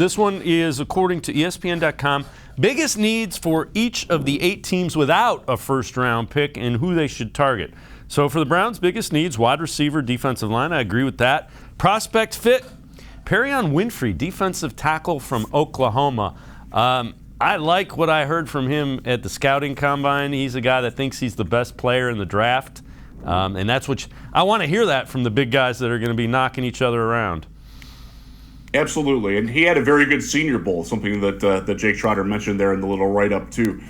This one is according to ESPN.com. Biggest needs for each of the 8 teams without a first-round pick and who they should target. So for the Browns, biggest needs, wide receiver, defensive line. I agree with that. Prospect fit, Perrion Winfrey, defensive tackle from Oklahoma. I like what I heard from him at the scouting combine. He's a guy that thinks he's the best player in the draft. And that's what I want to hear that from the big guys that are going to be knocking each other around. Absolutely, and he had a very good Senior Bowl, something that Jake Trotter mentioned there in the little write-up too.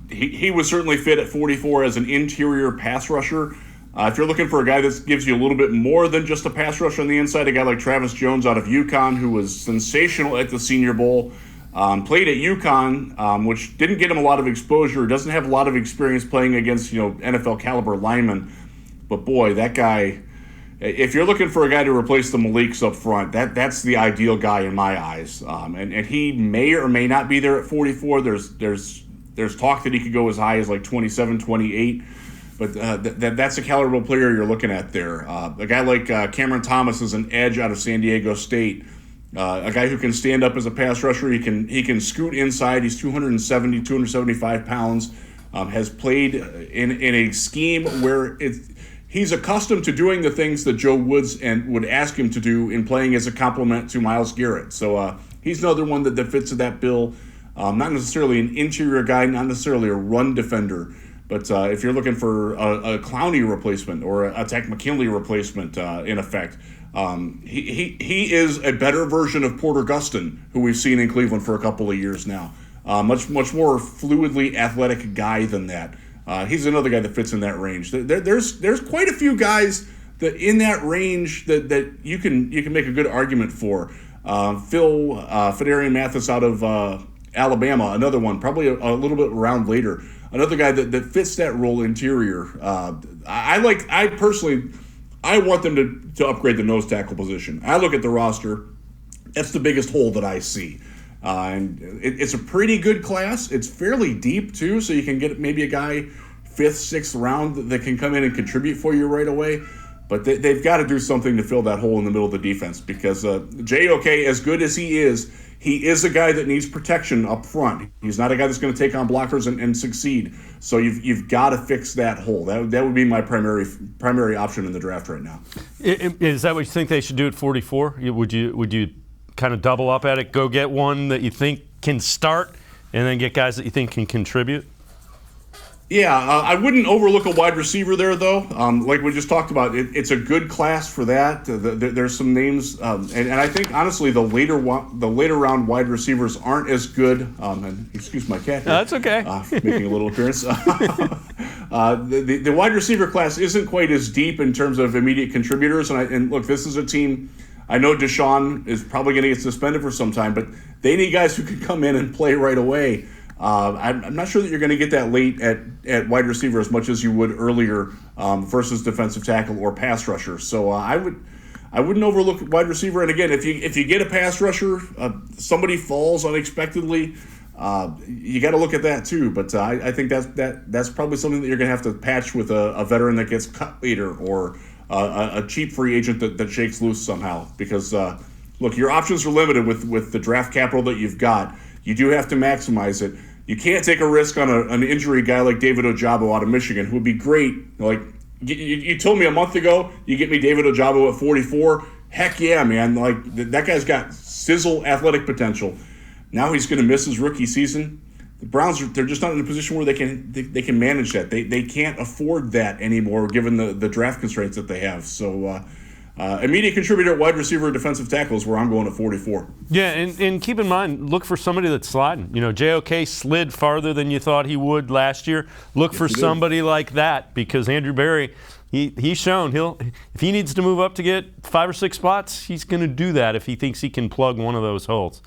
He was certainly fit at 44 as an interior pass rusher. If you're looking for a guy that gives you a little bit more than just a pass rush on the inside, a guy like Travis Jones out of UConn, who was sensational at the Senior Bowl, played at UConn, which didn't get him a lot of exposure, doesn't have a lot of experience playing against NFL caliber linemen, but boy, that guy. If you're looking for a guy to replace the Maliks up front, that's the ideal guy in my eyes. And he may or may not be there at 44. There's talk that he could go as high as like 27, 28. But that's a caliber player you're looking at there. A guy like Cameron Thomas is an edge out of San Diego State. A guy who can stand up as a pass rusher. He can scoot inside. He's 275 pounds. Has played in a scheme where he's accustomed to doing the things that Joe Woods would ask him to do in playing as a complement to Myles Garrett. So he's another one that fits that bill. Not necessarily an interior guy, not necessarily a run defender, but if you're looking for a Clowney replacement or a Tech McKinley replacement, in effect, he is a better version of Porter Gustin, who we've seen in Cleveland for a couple of years now. Much more fluidly athletic guy than that. He's another guy that fits in that range. There's quite a few guys that in that range that you can make a good argument for. Fedarian Mathis out of Alabama, another one, probably a little bit around later. Another guy that fits that role interior. I personally want them to upgrade the nose tackle position. I look at the roster. That's the biggest hole that I see. And it's a pretty good class. It's fairly deep, too, so you can get maybe a guy 5th, 6th round that can come in and contribute for you right away. But they've got to do something to fill that hole in the middle of the defense because JOK, as good as he is a guy that needs protection up front. He's not a guy that's going to take on blockers and succeed. So you've got to fix that hole. That would be my primary option in the draft right now. Is that what you think they should do at 44? Would you kind of double up at it, go get one that you think can start, and then get guys that you think can contribute? Yeah, I wouldn't overlook a wide receiver there, though. Like we just talked about, it's a good class for that. There's some names, and I think honestly the later round wide receivers aren't as good. And excuse my cat here, that's okay. Making a little appearance. The wide receiver class isn't quite as deep in terms of immediate contributors. And look, this is a team. I know Deshaun is probably going to get suspended for some time, but they need guys who can come in and play right away. I'm not sure that you're going to get that late at wide receiver as much as you would earlier versus defensive tackle or pass rusher. So I wouldn't overlook wide receiver. And again, if you get a pass rusher, somebody falls unexpectedly, you got to look at that too. But I think that's probably something that you're going to have to patch with a veteran that gets cut later or a cheap free agent that shakes loose somehow. Because look, your options are limited with the draft capital that you've got. You do have to maximize it. You can't take a risk on an injury guy like David Ojabo out of Michigan, who would be great. Like you told me a month ago, you get me David Ojabo at 44. Heck yeah, man! Like that guy's got sizzle athletic potential. Now he's going to miss his rookie season. The Browns they're just not in a position where they can manage that. They can't afford that anymore given the draft constraints that they have. So. Immediate contributor at wide receiver, defensive tackle is where I'm going at 44. Yeah, and keep in mind, look for somebody that's sliding. JOK slid farther than you thought he would last year. Look for somebody like that because Andrew Berry, he's shown if he needs to move up to get 5 or 6 spots, he's going to do that if he thinks he can plug one of those holes.